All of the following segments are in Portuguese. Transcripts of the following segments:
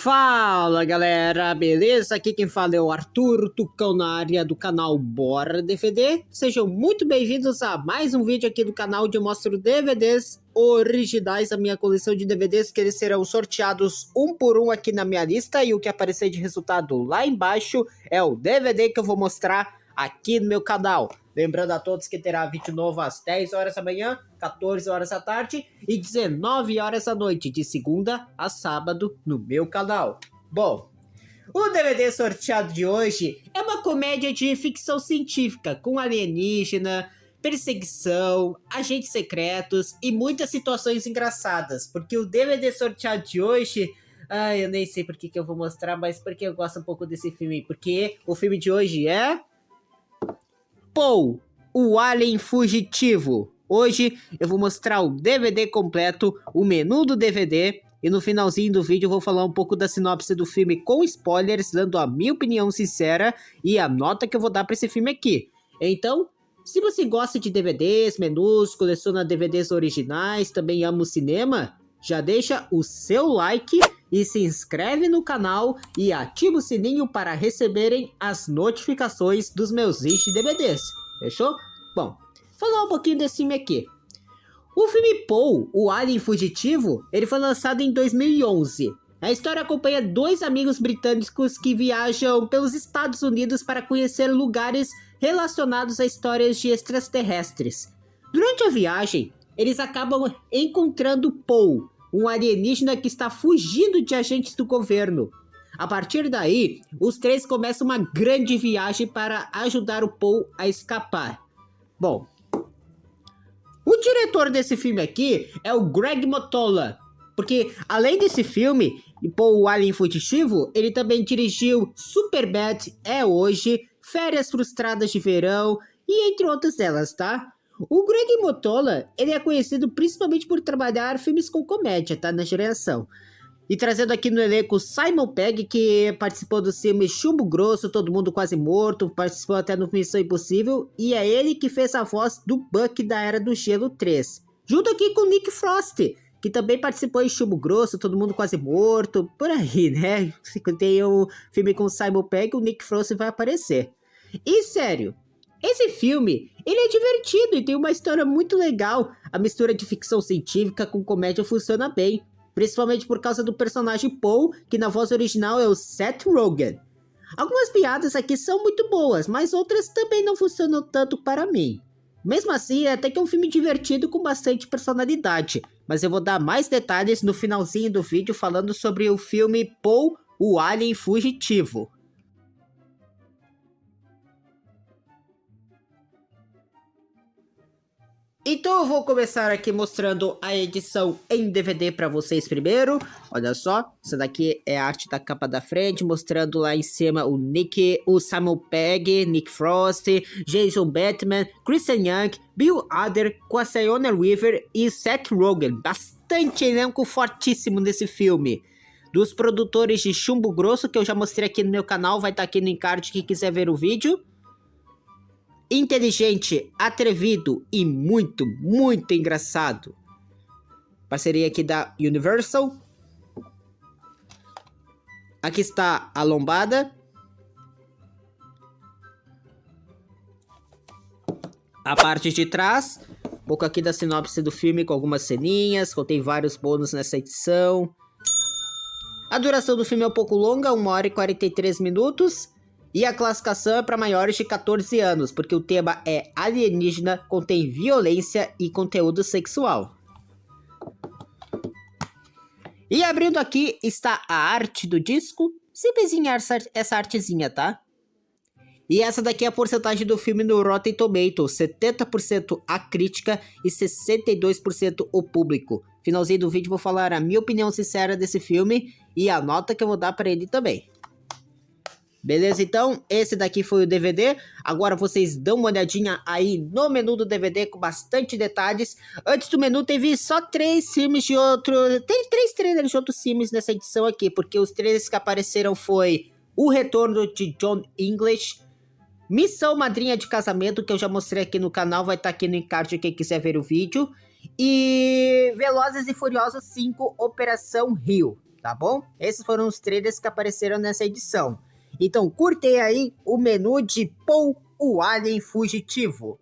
Fala galera, beleza? Aqui quem fala é o Arthur Tucão na área do canal Bora DVD. Sejam muito bem-vindos a mais um vídeo aqui do canal onde eu mostro DVDs originais da minha coleção de DVDs, que eles serão sorteados um por um aqui na minha lista, e o que aparecer de resultado lá embaixo é o DVD que eu vou mostrar aqui no meu canal. Lembrando a todos que terá vídeo novo às 10 horas da manhã, 14 horas da tarde e 19 horas da noite, de segunda a sábado, no meu canal. Bom, o DVD sorteado de hoje é uma comédia de ficção científica, com alienígena, perseguição, agentes secretos e muitas situações engraçadas. Porque o DVD sorteado de hoje... eu nem sei porque que eu vou mostrar, mas porque eu gosto um pouco desse filme. Porque o filme de hoje é... Paul, o Alien Fugitivo. Hoje eu vou mostrar o DVD completo, o menu do DVD, e no finalzinho do vídeo eu vou falar um pouco da sinopse do filme com spoilers, dando a minha opinião sincera e a nota que eu vou dar para esse filme aqui. Então, se você gosta de DVDs, menus, coleciona DVDs originais, também ama o cinema, já deixa o seu like e se inscreve no canal e ativa o sininho para receberem as notificações dos meus vídeos de DVDs, fechou? Bom, falar um pouquinho desse filme aqui. O filme Paul, o Alien Fugitivo, ele foi lançado em 2011. A história acompanha dois amigos britânicos que viajam pelos Estados Unidos para conhecer lugares relacionados a histórias de extraterrestres. Durante a viagem, eles acabam encontrando Paul, um alienígena que está fugindo de agentes do governo. A partir daí, os três começam uma grande viagem para ajudar o Paul a escapar. Bom, o diretor desse filme aqui é o Greg Mottola, porque além desse filme, Paul, o Alien Fugitivo, ele também dirigiu Superbad, É Hoje, Férias Frustradas de Verão e entre outras delas, tá? O Greg Mottola, ele é conhecido principalmente por trabalhar filmes com comédia, tá? Na geração. E trazendo aqui no elenco Simon Pegg, que participou do filme Chumbo Grosso, Todo Mundo Quase Morto, participou até no Missão Impossível, e é ele que fez a voz do Buck da Era do Gelo 3. Junto aqui com Nick Frost, que também participou em Chumbo Grosso, Todo Mundo Quase Morto, por aí, né? Se tem um filme com Simon Pegg, o Nick Frost vai aparecer. E sério, esse filme, ele é divertido e tem uma história muito legal. A mistura de ficção científica com comédia funciona bem, principalmente por causa do personagem Paul, que na voz original é o Seth Rogen. Algumas piadas aqui são muito boas, mas outras também não funcionam tanto para mim. Mesmo assim, é até que é um filme divertido com bastante personalidade, mas eu vou dar mais detalhes no finalzinho do vídeo falando sobre o filme Paul, o Alien Fugitivo. Então eu vou começar aqui mostrando a edição em DVD para vocês primeiro. Olha só, essa daqui é a arte da capa da frente, mostrando lá em cima o Nick, o Simon Pegg, Nick Frost, Jason Bateman, Christian Young, Bill Hader, com a Sigourney Weaver e Seth Rogen. Bastante elenco fortíssimo nesse filme. Dos produtores de Chumbo Grosso, que eu já mostrei aqui no meu canal, vai estar aqui no encarte quem quiser ver o vídeo. Inteligente, atrevido e muito, muito engraçado. Parceria aqui da Universal. Aqui está a lombada. A parte de trás. Um pouco aqui da sinopse do filme com algumas ceninhas. Contém vários bônus nessa edição. A duração do filme é um pouco longa, 1 hora e 43 minutos. E a classificação é para maiores de 14 anos, porque o tema é alienígena, contém violência e conteúdo sexual. E abrindo aqui está a arte do disco. Simplesinha essa artezinha, tá? E essa daqui é a porcentagem do filme no Rotten Tomatoes, 70% a crítica e 62% o público. Finalzinho do vídeo vou falar a minha opinião sincera desse filme e a nota que eu vou dar para ele também. Beleza, então, esse daqui foi o DVD. Agora vocês dão uma olhadinha aí no menu do DVD com bastante detalhes. Antes do menu teve só 3 filmes de outro... Tem 3 trailers de outros filmes nessa edição aqui, porque os trailers que apareceram foi O Retorno de John English, Missão Madrinha de Casamento, que eu já mostrei aqui no canal, vai estar aqui no encarte quem quiser ver o vídeo, e Velozes e Furiosos 5 Operação Rio. tá bom? Esses foram os trailers que apareceram nessa edição. Então curtem aí o menu de Paul, o Alien Fugitivo.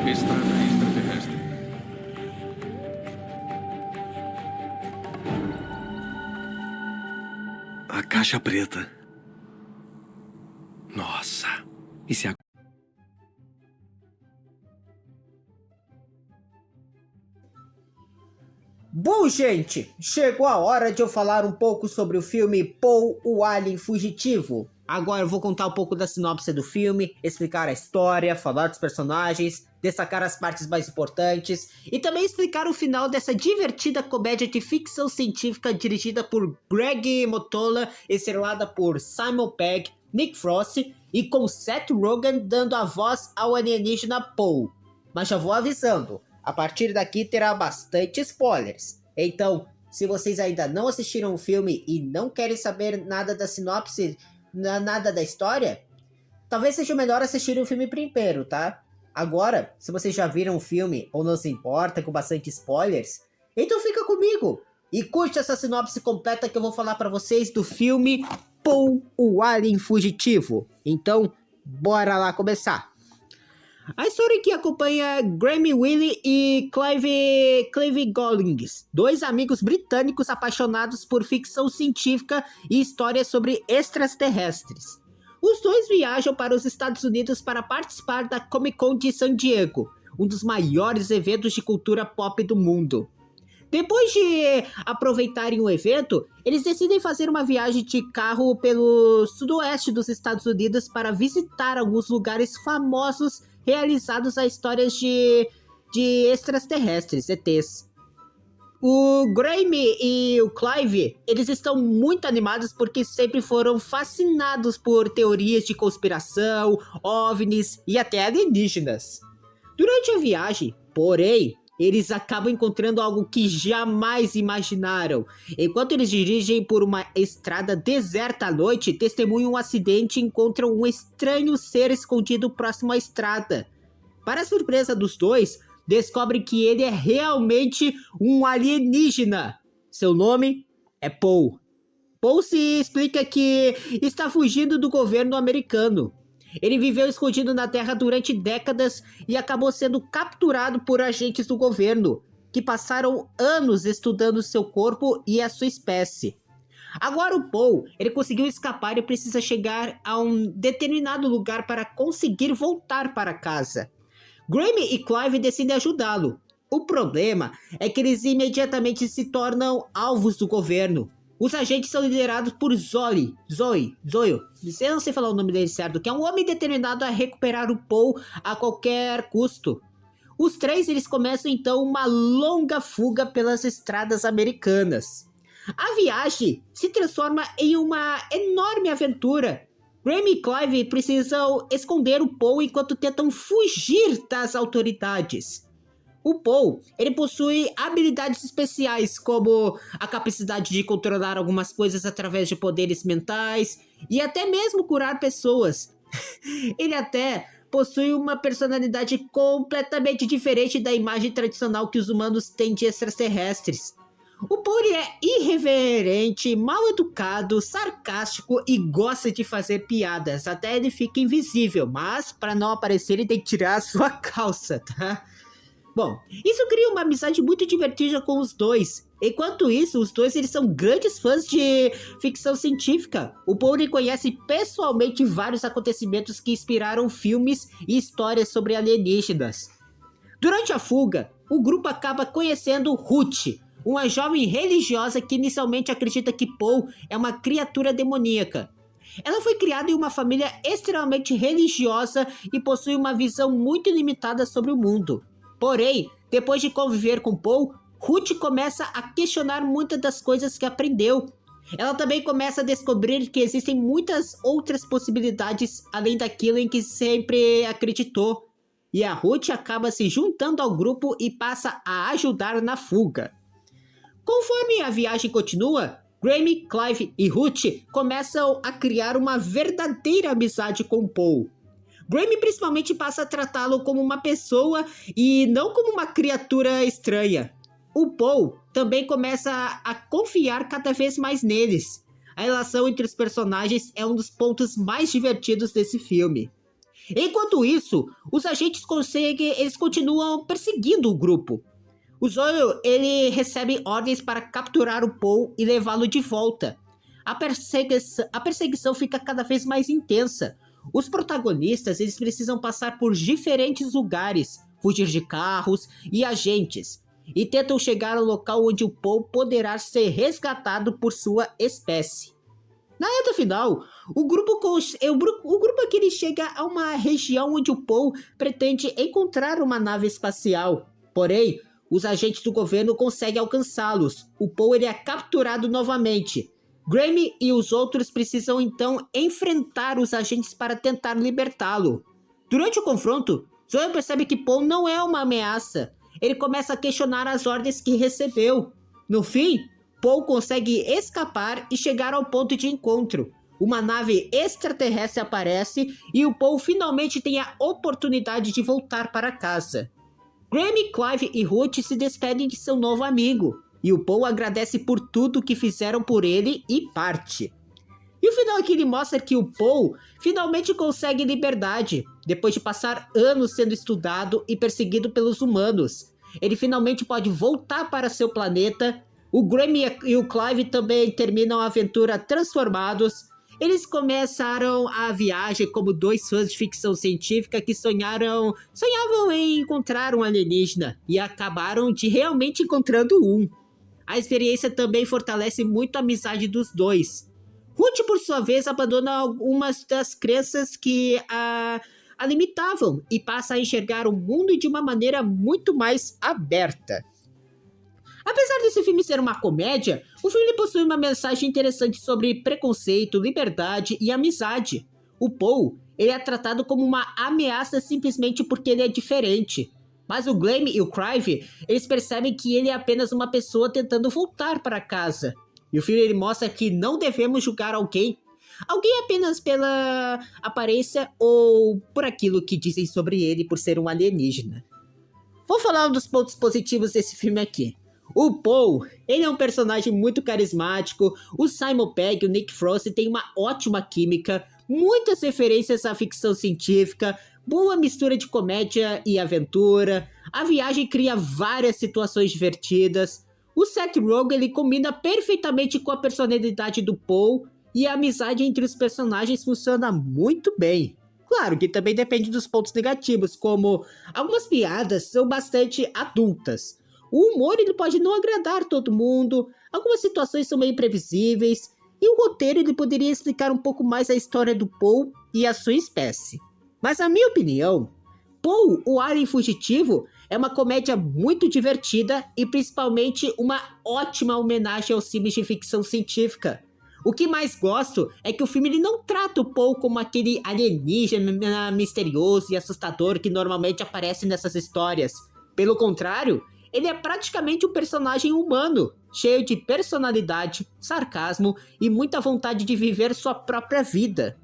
Estrada extraterrestre. A caixa preta. Nossa. E se a... Bom, gente, chegou a hora de eu falar um pouco sobre o filme Paul, o Alien Fugitivo. Agora eu vou contar um pouco da sinopse do filme, explicar a história, falar dos personagens, destacar as partes mais importantes e também explicar o final dessa divertida comédia de ficção científica dirigida por Greg Mottola, estrelada por Simon Pegg, Nick Frost e com Seth Rogen dando a voz ao alienígena Paul. Mas já vou avisando, a partir daqui terá bastante spoilers. Então, se vocês ainda não assistiram o filme e não querem saber nada da sinopse, nada da história, talvez seja melhor assistir o filme primeiro, tá? Agora, se vocês já viram o filme ou não se importa com bastante spoilers, então fica comigo e curte essa sinopse completa que eu vou falar pra vocês do filme Paul, o Alien Fugitivo. Então, bora lá começar. A história que acompanha Graeme Willy e Clive Gollings, dois amigos britânicos apaixonados por ficção científica e histórias sobre extraterrestres. Os dois viajam para os Estados Unidos para participar da Comic Con de San Diego, um dos maiores eventos de cultura pop do mundo. Depois de aproveitarem o evento, eles decidem fazer uma viagem de carro pelo sudoeste dos Estados Unidos para visitar alguns lugares famosos realizados a histórias de extraterrestres, ETs. O Graeme e o Clive, eles estão muito animados porque sempre foram fascinados por teorias de conspiração, OVNIs e até alienígenas. Durante a viagem, porém, eles acabam encontrando algo que jamais imaginaram. Enquanto eles dirigem por uma estrada deserta à noite, testemunham um acidente e encontram um estranho ser escondido próximo à estrada. Para a surpresa dos dois, descobrem que ele é realmente um alienígena. Seu nome é Paul. Paul se explica que está fugindo do governo americano. Ele viveu escondido na Terra durante décadas e acabou sendo capturado por agentes do governo, que passaram anos estudando seu corpo e a sua espécie. Agora o Paul, ele conseguiu escapar e precisa chegar a um determinado lugar para conseguir voltar para casa. Graeme e Clive decidem ajudá-lo. O problema é que eles imediatamente se tornam alvos do governo. Os agentes são liderados por Zoe, eu não sei falar o nome dele certo, que é um homem determinado a recuperar o Paul a qualquer custo. Os três eles começam então uma longa fuga pelas estradas americanas. A viagem se transforma em uma enorme aventura. Graeme e Clive precisam esconder o Paul enquanto tentam fugir das autoridades. O Paul, ele possui habilidades especiais, como a capacidade de controlar algumas coisas através de poderes mentais e até mesmo curar pessoas. Ele até possui uma personalidade completamente diferente da imagem tradicional que os humanos têm de extraterrestres. O Paul é irreverente, mal educado, sarcástico e gosta de fazer piadas, até ele fica invisível, mas para não aparecer ele tem que tirar a sua calça, tá? Bom, isso cria uma amizade muito divertida com os dois. Enquanto isso, os dois eles são grandes fãs de ficção científica. O Paul conhece pessoalmente vários acontecimentos que inspiraram filmes e histórias sobre alienígenas. Durante a fuga, o grupo acaba conhecendo Ruth, uma jovem religiosa que inicialmente acredita que Paul é uma criatura demoníaca. Ela foi criada em uma família extremamente religiosa e possui uma visão muito limitada sobre o mundo. Porém, depois de conviver com Paul, Ruth começa a questionar muitas das coisas que aprendeu. Ela também começa a descobrir que existem muitas outras possibilidades além daquilo em que sempre acreditou. E a Ruth acaba se juntando ao grupo e passa a ajudar na fuga. Conforme a viagem continua, Graeme, Clive e Ruth começam a criar uma verdadeira amizade com Paul. Graeme principalmente passa a tratá-lo como uma pessoa e não como uma criatura estranha. O Paul também começa a confiar cada vez mais neles. A relação entre os personagens é um dos pontos mais divertidos desse filme. Enquanto isso, os agentes eles continuam perseguindo o grupo. O Zoe, ele recebe ordens para capturar o Paul e levá-lo de volta. A perseguição fica cada vez mais intensa. Os protagonistas eles precisam passar por diferentes lugares, fugir de carros e agentes, e tentam chegar ao local onde o Paul poderá ser resgatado por sua espécie. Na reta final, o grupo aqui ele chega a uma região onde o Paul pretende encontrar uma nave espacial. Porém, os agentes do governo conseguem alcançá-los. O Paul ele é capturado novamente. Graeme e os outros precisam então enfrentar os agentes para tentar libertá-lo. Durante o confronto, Zoe percebe que Paul não é uma ameaça. Ele começa a questionar as ordens que recebeu. No fim, Paul consegue escapar e chegar ao ponto de encontro. Uma nave extraterrestre aparece e o Paul finalmente tem a oportunidade de voltar para casa. Graeme, Clive e Ruth se despedem de seu novo amigo. E o Paul agradece por tudo que fizeram por ele e parte. E o final aqui ele mostra que o Paul finalmente consegue liberdade, depois de passar anos sendo estudado e perseguido pelos humanos. Ele finalmente pode voltar para seu planeta. O Graeme e o Clive também terminam a aventura transformados. Eles começaram a viagem como dois fãs de ficção científica que sonhavam em encontrar um alienígena e acabaram de realmente encontrando um. A experiência também fortalece muito a amizade dos dois. Ruth, por sua vez, abandona algumas das crenças que a limitavam e passa a enxergar o mundo de uma maneira muito mais aberta. Apesar desse filme ser uma comédia, o filme possui uma mensagem interessante sobre preconceito, liberdade e amizade. O Paul ele é tratado como uma ameaça simplesmente porque ele é diferente. Mas o Graeme e o Clive, eles percebem que ele é apenas uma pessoa tentando voltar para casa. E o filme ele mostra que não devemos julgar alguém alguém apenas pela aparência ou por aquilo que dizem sobre ele por ser um alienígena. Vou falar um dos pontos positivos desse filme aqui. O Paul, ele é um personagem muito carismático, o Simon Pegg e o Nick Frost têm uma ótima química, muitas referências à ficção científica, boa mistura de comédia e aventura, a viagem cria várias situações divertidas, o Seth Rogen ele combina perfeitamente com a personalidade do Paul e a amizade entre os personagens funciona muito bem. Claro que também depende dos pontos negativos, como algumas piadas são bastante adultas. O humor ele pode não agradar todo mundo, algumas situações são meio imprevisíveis, e o roteiro ele poderia explicar um pouco mais a história do Paul e a sua espécie. Mas na minha opinião, Paul, o Alien Fugitivo, é uma comédia muito divertida e principalmente uma ótima homenagem aos filmes de ficção científica. O que mais gosto é que o filme ele não trata o Paul como aquele alienígena misterioso e assustador que normalmente aparece nessas histórias. Pelo contrário, ele é praticamente um personagem humano, cheio de personalidade, sarcasmo e muita vontade de viver sua própria vida.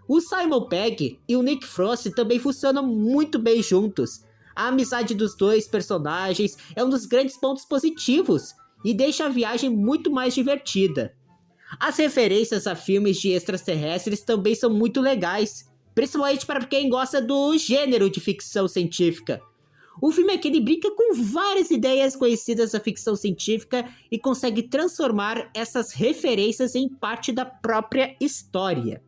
O Simon Pegg e o Nick Frost também funcionam muito bem juntos. A amizade dos dois personagens é um dos grandes pontos positivos e deixa a viagem muito mais divertida. As referências a filmes de extraterrestres também são muito legais, principalmente para quem gosta do gênero de ficção científica. O filme aqui ele brinca com várias ideias conhecidas da ficção científica e consegue transformar essas referências em parte da própria história.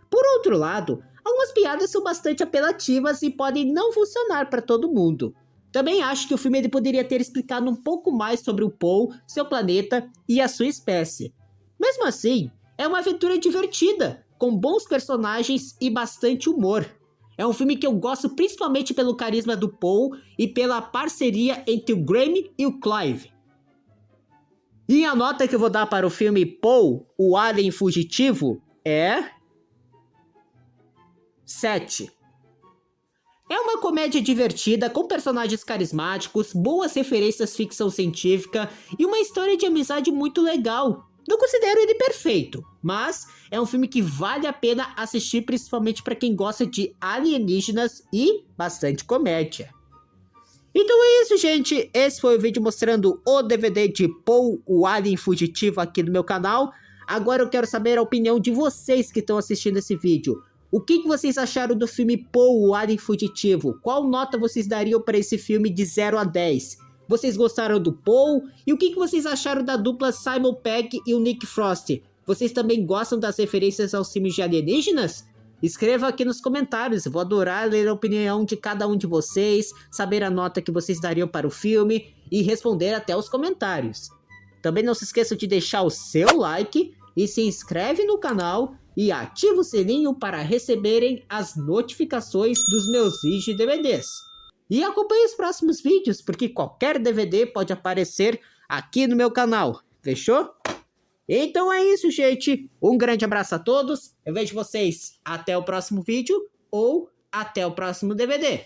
Por outro lado, algumas piadas são bastante apelativas e podem não funcionar para todo mundo. Também acho que o filme ele poderia ter explicado um pouco mais sobre o Paul, seu planeta e a sua espécie. Mesmo assim, é uma aventura divertida, com bons personagens e bastante humor. É um filme que eu gosto principalmente pelo carisma do Paul e pela parceria entre o Graham e o Clive. E a nota que eu vou dar para o filme Paul, o Alien Fugitivo, é 7. É uma comédia divertida, com personagens carismáticos, boas referências à ficção científica e uma história de amizade muito legal. Não considero ele perfeito, mas é um filme que vale a pena assistir, principalmente para quem gosta de alienígenas e bastante comédia. Então é isso, gente. Esse foi o vídeo mostrando o DVD de Paul, o Alien Fugitivo aqui no meu canal. Agora eu quero saber a opinião de vocês que estão assistindo esse vídeo. O que vocês acharam do filme Paul, o Alien Fugitivo? Qual nota vocês dariam para esse filme de 0 a 10? Vocês gostaram do Paul? E o que vocês acharam da dupla Simon Pegg e o Nick Frost? Vocês também gostam das referências aos filmes de alienígenas? Escreva aqui nos comentários, eu vou adorar ler a opinião de cada um de vocês, saber a nota que vocês dariam para o filme e responder até os comentários. Também não se esqueçam de deixar o seu like e se inscreve no canal e ativa o sininho para receberem as notificações dos meus vídeos de DVDs. E acompanhe os próximos vídeos, porque qualquer DVD pode aparecer aqui no meu canal, fechou? Então é isso, gente. Um grande abraço a todos. Eu vejo vocês até o próximo vídeo ou até o próximo DVD.